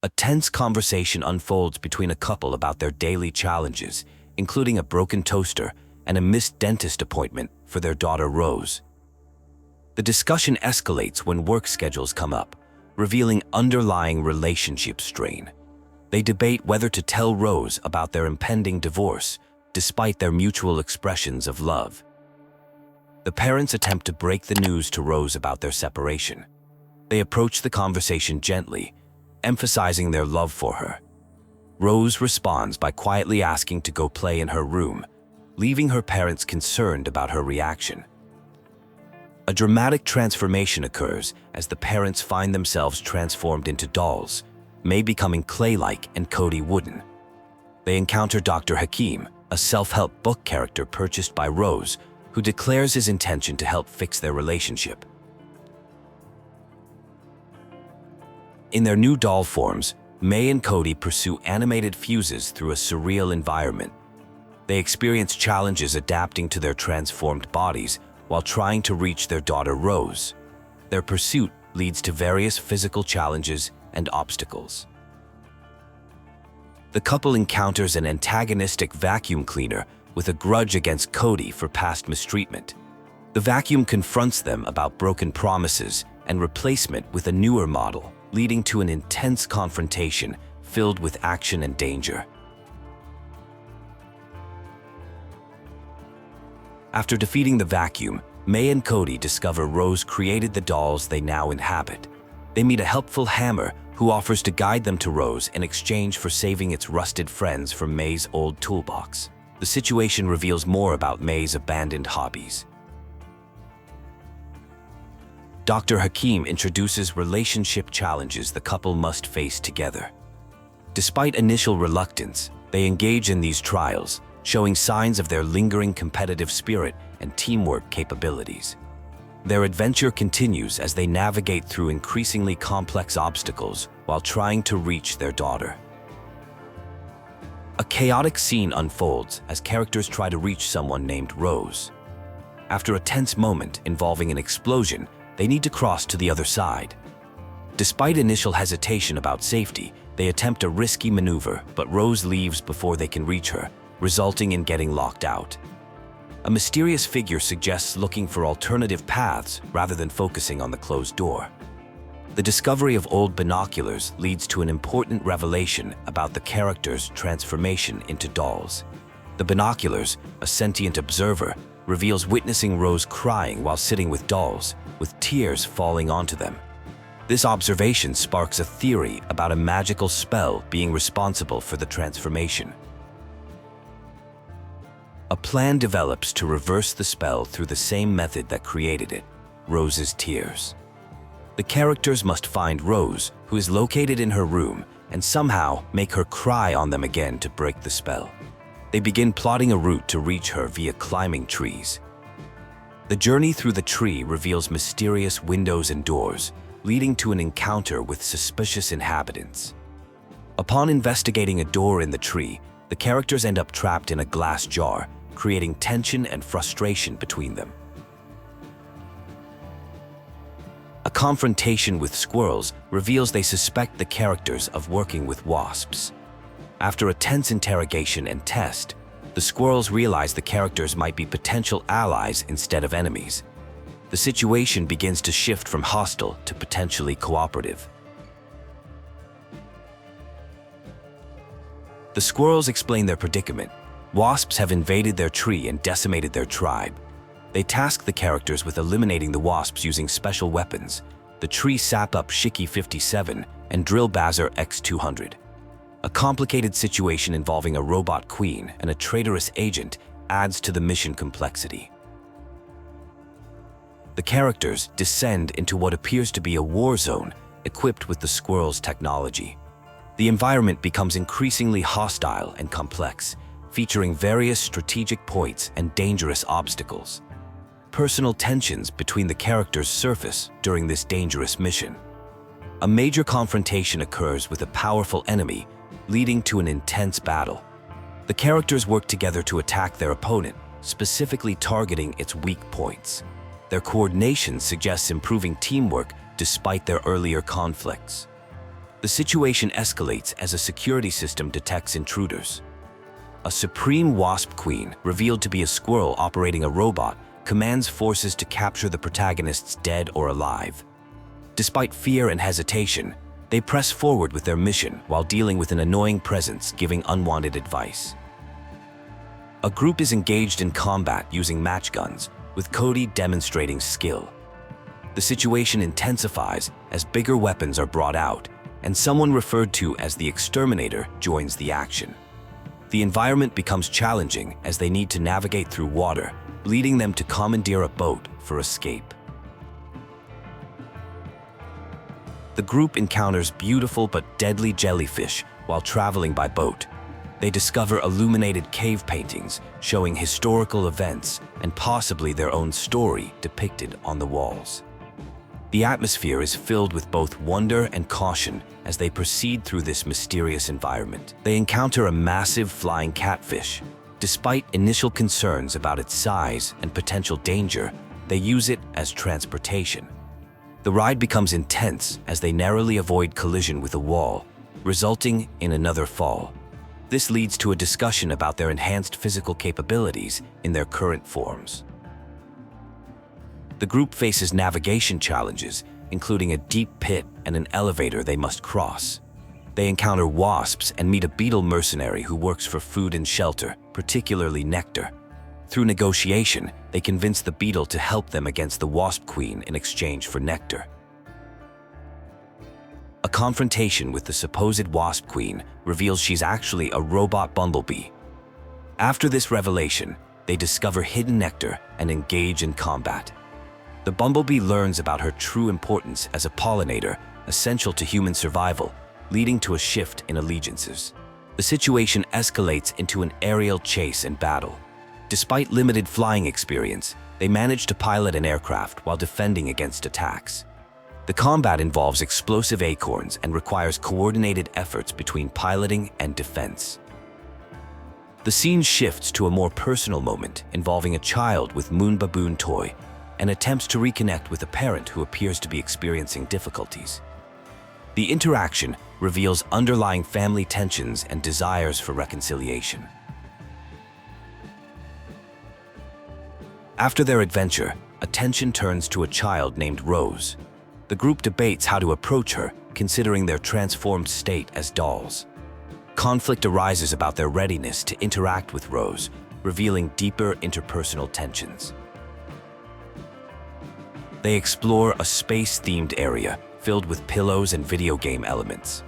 A tense conversation unfolds between a couple about their daily challenges, including a broken toaster and a missed dentist appointment for their daughter Rose. The discussion escalates when work schedules come up, revealing underlying relationship strain. They debate whether to tell Rose about their impending divorce, despite their mutual expressions of love. The parents attempt to break the news to Rose about their separation. They approach the conversation gently, emphasizing their love for her. Rose responds by quietly asking to go play in her room, leaving her parents concerned about her reaction. A dramatic transformation occurs as the parents find themselves transformed into dolls, May becoming clay-like and Cody wooden. They encounter Dr. Hakim, a self-help book character purchased by Rose, who declares his intention to help fix their relationship. In their new doll forms, May and Cody pursue animated fuses through a surreal environment. They experience challenges adapting to their transformed bodies while trying to reach their daughter Rose. Their pursuit leads to various physical challenges and obstacles. The couple encounters an antagonistic vacuum cleaner with a grudge against Cody for past mistreatment. The vacuum confronts them about broken promises and replacement with a newer model, leading to an intense confrontation filled with action and danger. After defeating the vacuum, May and Cody discover Rose created the dolls they now inhabit. They meet a helpful hammer who offers to guide them to Rose in exchange for saving its rusted friends from May's old toolbox. The situation reveals more about May's abandoned hobbies. Dr. Hakim introduces relationship challenges the couple must face together. Despite initial reluctance, they engage in these trials, showing signs of their lingering competitive spirit and teamwork capabilities. Their adventure continues as they navigate through increasingly complex obstacles while trying to reach their daughter. A chaotic scene unfolds as characters try to reach someone named Rose. After a tense moment involving an explosion, they need to cross to the other side. Despite initial hesitation about safety, they attempt a risky maneuver, but Rose leaves before they can reach her, resulting in getting locked out. A mysterious figure suggests looking for alternative paths rather than focusing on the closed door. The discovery of old binoculars leads to an important revelation about the character's transformation into dolls. The binoculars, a sentient observer, reveals witnessing Rose crying while sitting with dolls, with tears falling onto them. This observation sparks a theory about a magical spell being responsible for the transformation. A plan develops to reverse the spell through the same method that created it, Rose's tears. The characters must find Rose, who is located in her room, and somehow make her cry on them again to break the spell. They begin plotting a route to reach her via climbing trees. The journey through the tree reveals mysterious windows and doors, leading to an encounter with suspicious inhabitants. Upon investigating a door in the tree, the characters end up trapped in a glass jar, creating tension and frustration between them. A confrontation with squirrels reveals they suspect the characters of working with wasps. After a tense interrogation and test, the squirrels realize the characters might be potential allies instead of enemies. The situation begins to shift from hostile to potentially cooperative. The squirrels explain their predicament. Wasps have invaded their tree and decimated their tribe. They task the characters with eliminating the wasps using special weapons, the tree sap-up Shiki 57 and drill bazzer X200. A complicated situation involving a robot queen and a traitorous agent adds to the mission complexity. The characters descend into what appears to be a war zone equipped with the squirrels' technology. The environment becomes increasingly hostile and complex, featuring various strategic points and dangerous obstacles. Personal tensions between the characters surface during this dangerous mission. A major confrontation occurs with a powerful enemy, leading to an intense battle. The characters work together to attack their opponent, specifically targeting its weak points. Their coordination suggests improving teamwork despite their earlier conflicts. The situation escalates as a security system detects intruders. A supreme Wasp queen, revealed to be a squirrel operating a robot, commands forces to capture the protagonists dead or alive. Despite fear and hesitation, they press forward with their mission while dealing with an annoying presence giving unwanted advice. A group is engaged in combat using match guns, with Cody demonstrating skill. The situation intensifies as bigger weapons are brought out, and someone referred to as the Exterminator joins the action. The environment becomes challenging as they need to navigate through water, leading them to commandeer a boat for escape. The group encounters beautiful but deadly jellyfish while traveling by boat. They discover illuminated cave paintings showing historical events and possibly their own story depicted on the walls. The atmosphere is filled with both wonder and caution as they proceed through this mysterious environment. They encounter a massive flying catfish. Despite initial concerns about its size and potential danger, they use it as transportation. The ride becomes intense as they narrowly avoid collision with a wall, resulting in another fall. This leads to a discussion about their enhanced physical capabilities in their current forms. The group faces navigation challenges, including a deep pit and an elevator they must cross. They encounter wasps and meet a beetle mercenary who works for food and shelter, particularly nectar. Through negotiation, they convince the beetle to help them against the wasp queen in exchange for nectar. A confrontation with the supposed wasp queen reveals she's actually a robot bumblebee. After this revelation, they discover hidden nectar and engage in combat. The bumblebee learns about her true importance as a pollinator, essential to human survival, leading to a shift in allegiances. The situation escalates into an aerial chase and battle. Despite limited flying experience, they manage to pilot an aircraft while defending against attacks. The combat involves explosive acorns and requires coordinated efforts between piloting and defense. The scene shifts to a more personal moment involving a child with Moon Baboon toy and attempts to reconnect with a parent who appears to be experiencing difficulties. The interaction reveals underlying family tensions and desires for reconciliation. After their adventure, attention turns to a child named Rose. The group debates how to approach her, considering their transformed state as dolls. Conflict arises about their readiness to interact with Rose, revealing deeper interpersonal tensions. They explore a space-themed area filled with pillows and video game elements.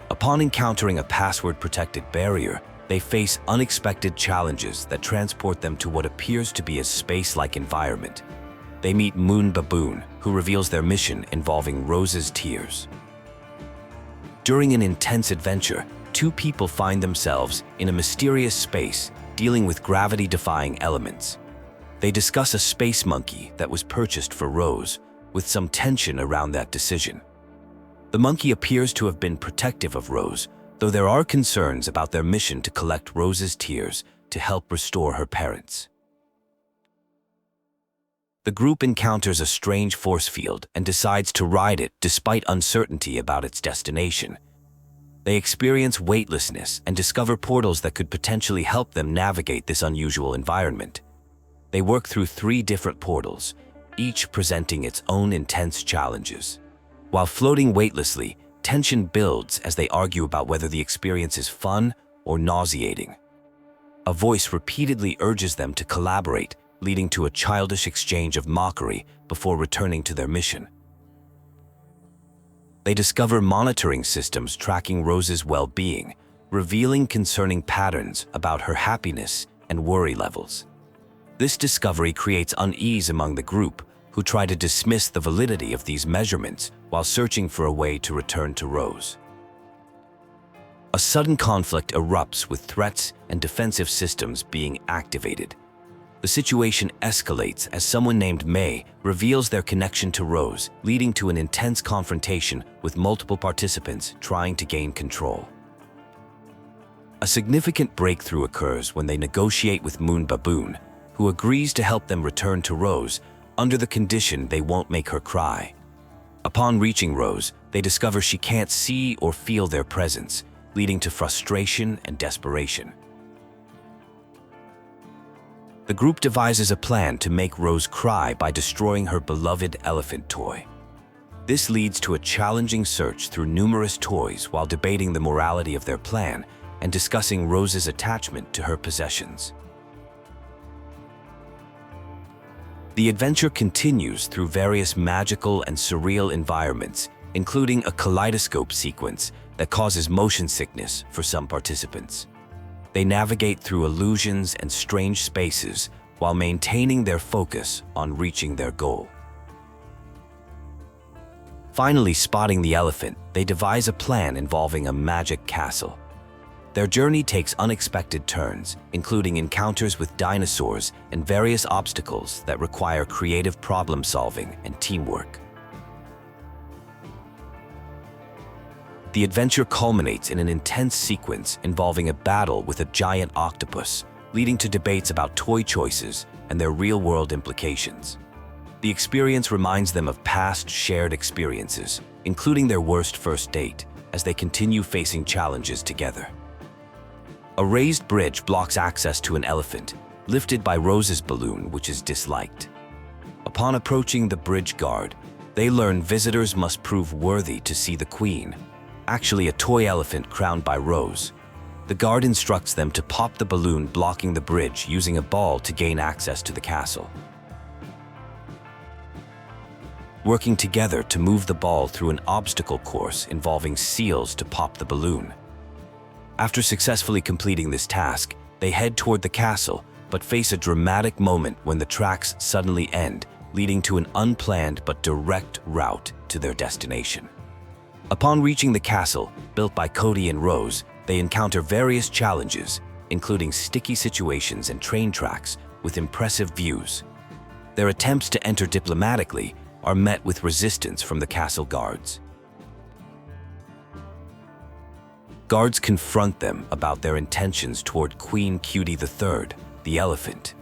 Upon encountering a password-protected barrier, they face unexpected challenges that transport them to what appears to be a space-like environment. They meet Moon Baboon, who reveals their mission involving Rose's tears. During an intense adventure, two people find themselves in a mysterious space dealing with gravity-defying elements. They discuss a space monkey that was purchased for Rose, with some tension around that decision. The monkey appears to have been protective of Rose, though there are concerns about their mission to collect Rose's tears to help restore her parents. The group encounters a strange force field and decides to ride it despite uncertainty about its destination. They experience weightlessness and discover portals that could potentially help them navigate this unusual environment. They work through 3 different portals, each presenting its own intense challenges. While floating weightlessly, tension builds as they argue about whether the experience is fun or nauseating. A voice repeatedly urges them to collaborate, leading to a childish exchange of mockery before returning to their mission. They discover monitoring systems tracking Rose's well-being, revealing concerning patterns about her happiness and worry levels. This discovery creates unease among the group, who try to dismiss the validity of these measurements while searching for a way to return to Rose. A sudden conflict erupts with threats and defensive systems being activated. The situation escalates as someone named May reveals their connection to Rose, leading to an intense confrontation with multiple participants trying to gain control. A significant breakthrough occurs when they negotiate with Moon Baboon, who agrees to help them return to Rose under the condition they won't make her cry. Upon reaching Rose, they discover she can't see or feel their presence, leading to frustration and desperation. The group devises a plan to make Rose cry by destroying her beloved elephant toy. This leads to a challenging search through numerous toys while debating the morality of their plan and discussing Rose's attachment to her possessions. The adventure continues through various magical and surreal environments, including a kaleidoscope sequence that causes motion sickness for some participants. They navigate through illusions and strange spaces while maintaining their focus on reaching their goal. Finally spotting the elephant, they devise a plan involving a magic castle. Their journey takes unexpected turns, including encounters with dinosaurs and various obstacles that require creative problem-solving and teamwork. The adventure culminates in an intense sequence involving a battle with a giant octopus, leading to debates about toy choices and their real-world implications. The experience reminds them of past shared experiences, including their worst first date, as they continue facing challenges together. A raised bridge blocks access to an elephant, lifted by Rose's balloon, which is disliked. Upon approaching the bridge guard, they learn visitors must prove worthy to see the queen, actually a toy elephant crowned by Rose. The guard instructs them to pop the balloon blocking the bridge using a ball to gain access to the castle. Working together to move the ball through an obstacle course involving seals to pop the balloon. After successfully completing this task, they head toward the castle, but face a dramatic moment when the tracks suddenly end, leading to an unplanned but direct route to their destination. Upon reaching the castle, built by Cody and Rose, they encounter various challenges, including sticky situations and train tracks with impressive views. Their attempts to enter diplomatically are met with resistance from the castle guards. Guards confront them about their intentions toward Queen Cutie III, the elephant.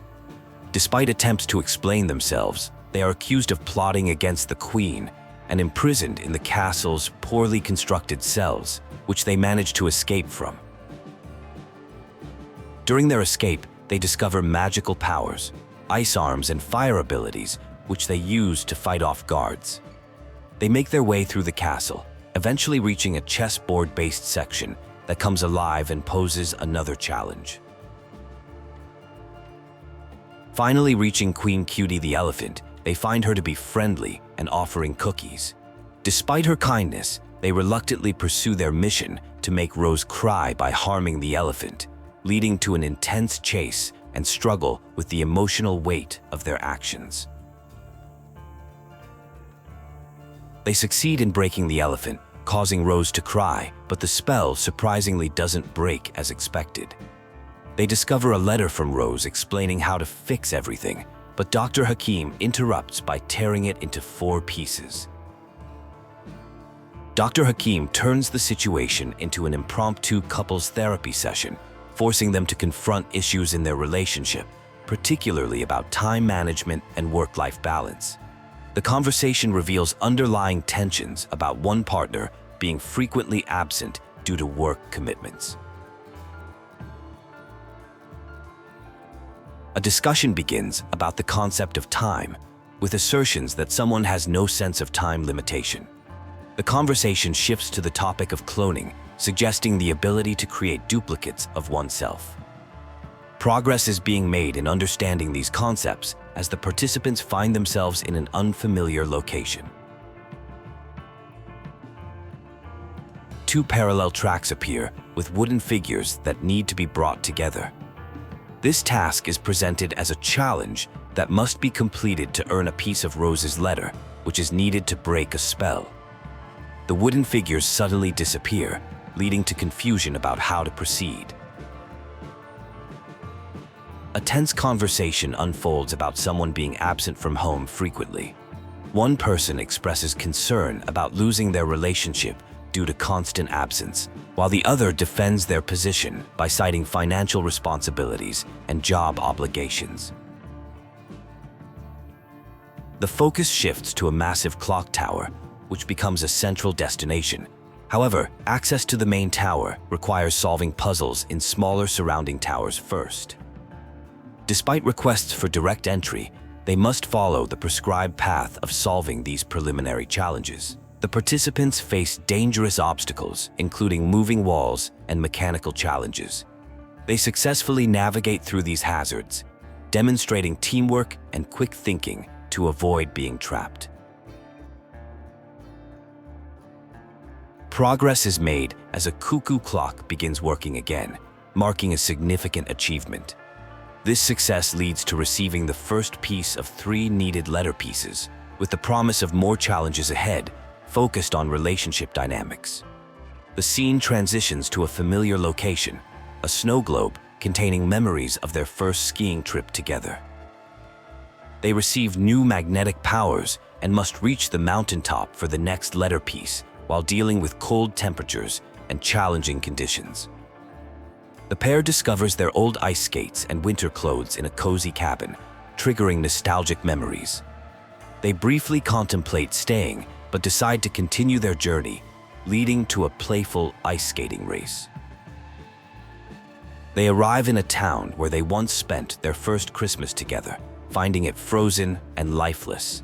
Despite attempts to explain themselves, they are accused of plotting against the queen and imprisoned in the castle's poorly constructed cells, which they manage to escape from. During their escape, they discover magical powers, ice arms, and fire abilities, which they use to fight off guards. They make their way through the castle, eventually reaching a chessboard-based section that comes alive and poses another challenge. Finally reaching Queen Cutie the elephant, they find her to be friendly and offering cookies. Despite her kindness, they reluctantly pursue their mission to make Rose cry by harming the elephant, leading to an intense chase and struggle with the emotional weight of their actions. They succeed in breaking the elephant, causing Rose to cry, but the spell surprisingly doesn't break as expected. They discover a letter from Rose explaining how to fix everything, but Dr. Hakim interrupts by tearing it into 4 pieces. Dr. Hakim turns the situation into an impromptu couples therapy session, forcing them to confront issues in their relationship, particularly about time management and work-life balance. The conversation reveals underlying tensions about one partner being frequently absent due to work commitments. A discussion begins about the concept of time, with assertions that someone has no sense of time limitation. The conversation shifts to the topic of cloning, suggesting the ability to create duplicates of oneself. Progress is being made in understanding these concepts as the participants find themselves in an unfamiliar location. 2 parallel tracks appear with wooden figures that need to be brought together. This task is presented as a challenge that must be completed to earn a piece of Rose's letter, which is needed to break a spell. The wooden figures suddenly disappear, leading to confusion about how to proceed. A tense conversation unfolds about someone being absent from home frequently. One person expresses concern about losing their relationship due to constant absence, while the other defends their position by citing financial responsibilities and job obligations. The focus shifts to a massive clock tower, which becomes a central destination. However, access to the main tower requires solving puzzles in smaller surrounding towers first. Despite requests for direct entry, they must follow the prescribed path of solving these preliminary challenges. The participants face dangerous obstacles, including moving walls and mechanical challenges. They successfully navigate through these hazards, demonstrating teamwork and quick thinking to avoid being trapped. Progress is made as a cuckoo clock begins working again, marking a significant achievement. This success leads to receiving the first piece of 3 needed letter pieces, with the promise of more challenges ahead, focused on relationship dynamics. The scene transitions to a familiar location, a snow globe containing memories of their first skiing trip together. They receive new magnetic powers and must reach the mountaintop for the next letter piece while dealing with cold temperatures and challenging conditions. The pair discovers their old ice skates and winter clothes in a cozy cabin, triggering nostalgic memories. They briefly contemplate staying, but decide to continue their journey, leading to a playful ice skating race. They arrive in a town where they once spent their first Christmas together, finding it frozen and lifeless.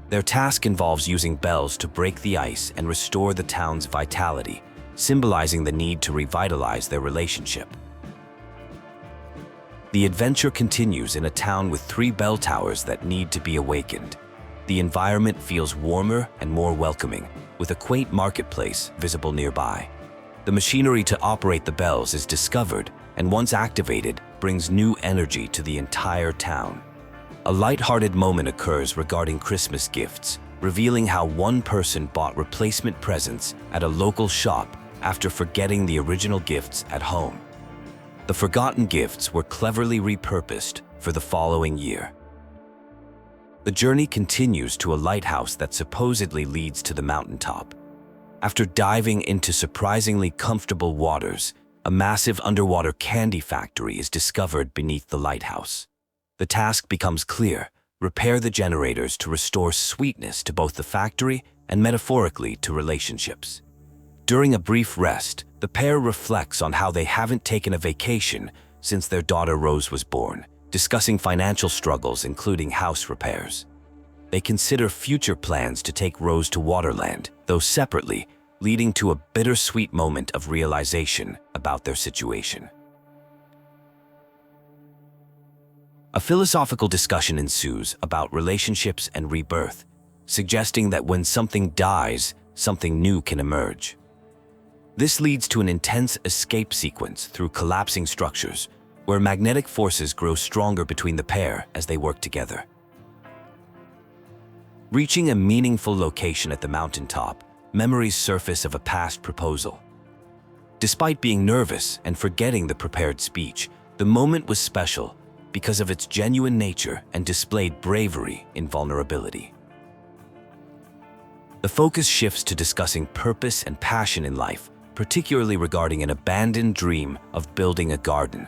Their task involves using bells to break the ice and restore the town's vitality, symbolizing the need to revitalize their relationship. The adventure continues in a town with 3 bell towers that need to be awakened. The environment feels warmer and more welcoming, with a quaint marketplace visible nearby. The machinery to operate the bells is discovered, and once activated, brings new energy to the entire town. A light-hearted moment occurs regarding Christmas gifts, revealing how one person bought replacement presents at a local shop after forgetting the original gifts at home. The forgotten gifts were cleverly repurposed for the following year. The journey continues to a lighthouse that supposedly leads to the mountaintop. After diving into surprisingly comfortable waters, a massive underwater candy factory is discovered beneath the lighthouse. The task becomes clear: repair the generators to restore sweetness to both the factory and metaphorically to relationships. During a brief rest, the pair reflects on how they haven't taken a vacation since their daughter Rose was born, discussing financial struggles including house repairs. They consider future plans to take Rose to Waterland, though separately, leading to a bittersweet moment of realization about their situation. A philosophical discussion ensues about relationships and rebirth, suggesting that when something dies, something new can emerge. This leads to an intense escape sequence through collapsing structures, where magnetic forces grow stronger between the pair as they work together. Reaching a meaningful location at the mountaintop, memories surface of a past proposal. Despite being nervous and forgetting the prepared speech, the moment was special because of its genuine nature and displayed bravery in vulnerability. The focus shifts to discussing purpose and passion in life, particularly regarding an abandoned dream of building a garden.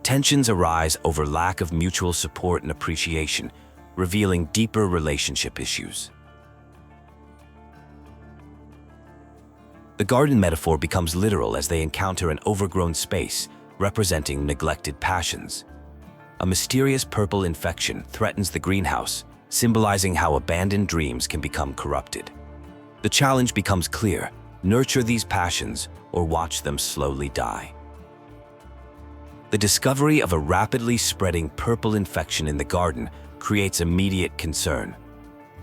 Tensions arise over lack of mutual support and appreciation, revealing deeper relationship issues. The garden metaphor becomes literal as they encounter an overgrown space representing neglected passions. A mysterious purple infection threatens the greenhouse, symbolizing how abandoned dreams can become corrupted. The challenge becomes clear: nurture these passions or watch them slowly die. The discovery of a rapidly spreading purple infection in the garden creates immediate concern.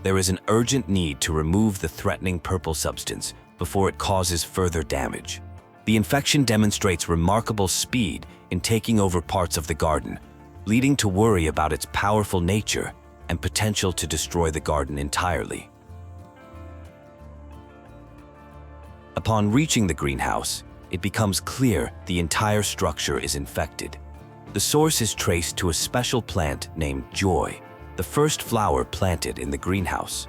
There is an urgent need to remove the threatening purple substance before it causes further damage. The infection demonstrates remarkable speed in taking over parts of the garden, leading to worry about its powerful nature and potential to destroy the garden entirely. Upon reaching the greenhouse, it becomes clear the entire structure is infected. The source is traced to a special plant named Joy, the first flower planted in the greenhouse.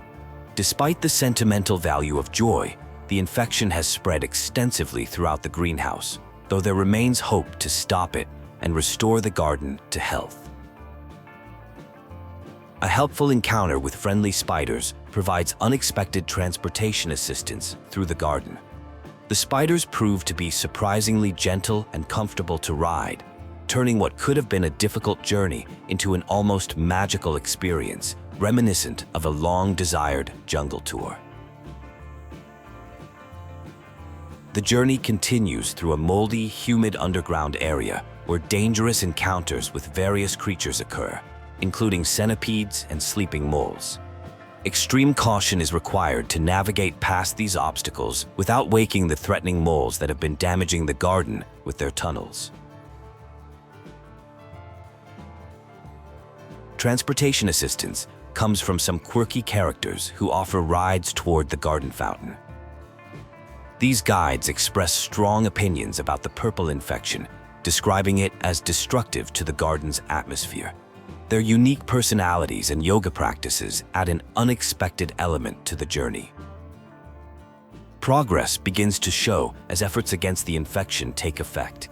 Despite the sentimental value of Joy, the infection has spread extensively throughout the greenhouse, though there remains hope to stop it and restore the garden to health. A helpful encounter with friendly spiders provides unexpected transportation assistance through the garden. The spiders prove to be surprisingly gentle and comfortable to ride, turning what could have been a difficult journey into an almost magical experience, reminiscent of a long-desired jungle tour. The journey continues through a moldy, humid underground area where dangerous encounters with various creatures occur, including centipedes and sleeping moles. Extreme caution is required to navigate past these obstacles without waking the threatening moles that have been damaging the garden with their tunnels. Transportation assistance comes from some quirky characters who offer rides toward the garden fountain. These guides express strong opinions about the purple infection, describing it as destructive to the garden's atmosphere. Their unique personalities and yoga practices add an unexpected element to the journey. Progress begins to show as efforts against the infection take effect.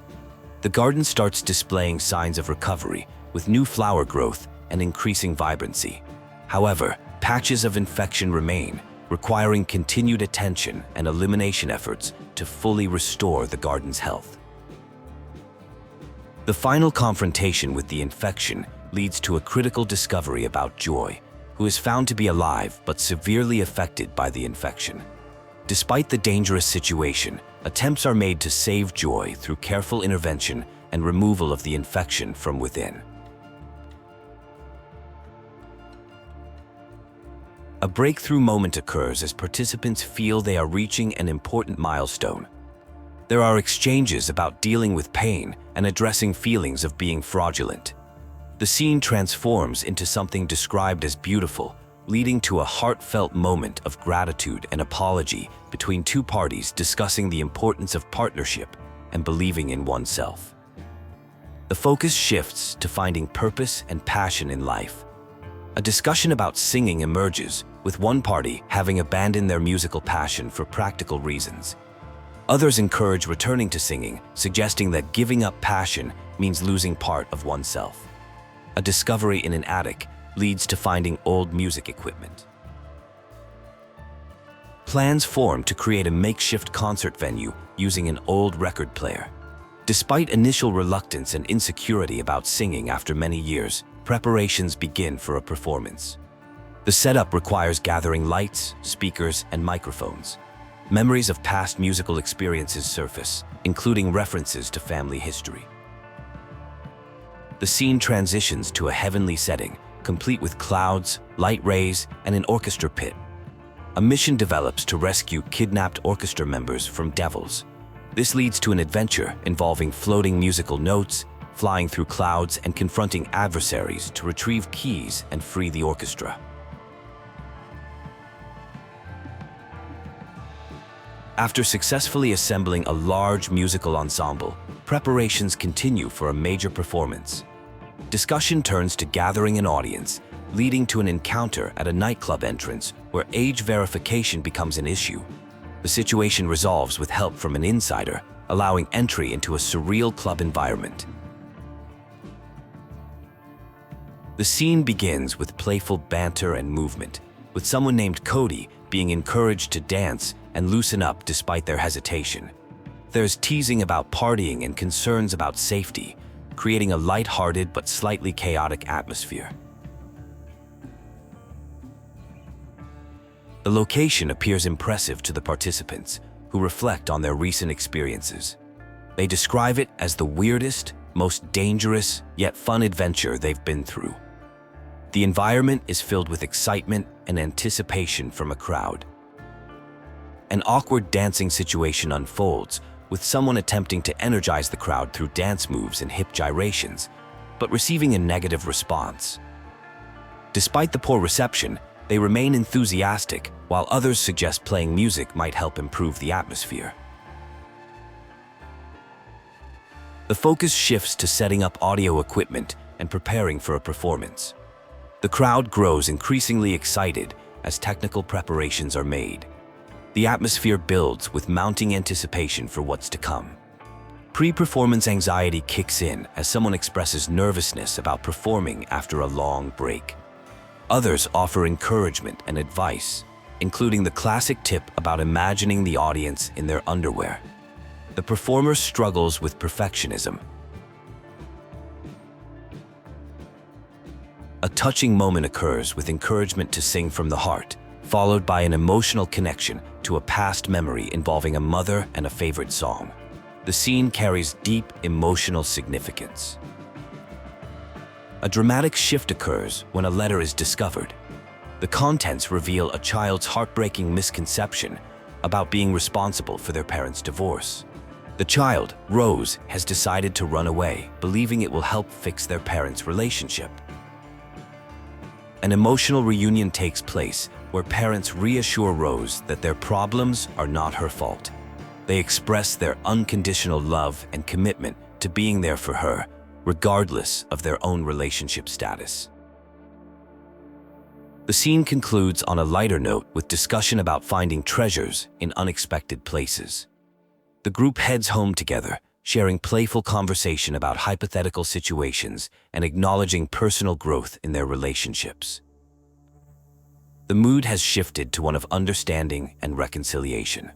The garden starts displaying signs of recovery, with new flower growth and increasing vibrancy. However, patches of infection remain, requiring continued attention and elimination efforts to fully restore the garden's health. The final confrontation with the infection leads to a critical discovery about Joy, who is found to be alive but severely affected by the infection. Despite the dangerous situation, attempts are made to save Joy through careful intervention and removal of the infection from within. A breakthrough moment occurs as participants feel they are reaching an important milestone. There are exchanges about dealing with pain and addressing feelings of being fraudulent. The scene transforms into something described as beautiful, leading to a heartfelt moment of gratitude and apology between two parties discussing the importance of partnership and believing in oneself. The focus shifts to finding purpose and passion in life. A discussion about singing emerges, with one party having abandoned their musical passion for practical reasons. Others encourage returning to singing, suggesting that giving up passion means losing part of oneself. A discovery in an attic leads to finding old music equipment. Plans form to create a makeshift concert venue using an old record player. Despite initial reluctance and insecurity about singing after many years, preparations begin for a performance. The setup requires gathering lights, speakers, and microphones. Memories of past musical experiences surface, including references to family history. The scene transitions to a heavenly setting, complete with clouds, light rays, and an orchestra pit. A mission develops to rescue kidnapped orchestra members from devils. This leads to an adventure involving floating musical notes, flying through clouds, and confronting adversaries to retrieve keys and free the orchestra. After successfully assembling a large musical ensemble, preparations continue for a major performance. Discussion turns to gathering an audience, leading to an encounter at a nightclub entrance where age verification becomes an issue. The situation resolves with help from an insider, allowing entry into a surreal club environment. The scene begins with playful banter and movement, with someone named Cody being encouraged to dance and loosen up despite their hesitation. There's teasing about partying and concerns about safety, creating a light-hearted but slightly chaotic atmosphere. The location appears impressive to the participants, who reflect on their recent experiences. They describe it as the weirdest, most dangerous, yet fun adventure they've been through. The environment is filled with excitement and anticipation from a crowd. An awkward dancing situation unfolds, with someone attempting to energize the crowd through dance moves and hip gyrations, but receiving a negative response. Despite the poor reception, they remain enthusiastic, while others suggest playing music might help improve the atmosphere. The focus shifts to setting up audio equipment and preparing for a performance. The crowd grows increasingly excited as technical preparations are made. The atmosphere builds with mounting anticipation for what's to come. Pre-performance anxiety kicks in as someone expresses nervousness about performing after a long break. Others offer encouragement and advice, including the classic tip about imagining the audience in their underwear. The performer struggles with perfectionism. A touching moment occurs with encouragement to sing from the heart, followed by an emotional connection to a past memory involving a mother and a favorite song. The scene carries deep emotional significance. A dramatic shift occurs when a letter is discovered. The contents reveal a child's heartbreaking misconception about being responsible for their parents' divorce. The child, Rose, has decided to run away, believing it will help fix their parents' relationship. An emotional reunion takes place where parents reassure Rose that their problems are not her fault. They express their unconditional love and commitment to being there for her, regardless of their own relationship status. The scene concludes on a lighter note with discussion about finding treasures in unexpected places. The group heads home together, sharing playful conversation about hypothetical situations and acknowledging personal growth in their relationships. The mood has shifted to one of understanding and reconciliation.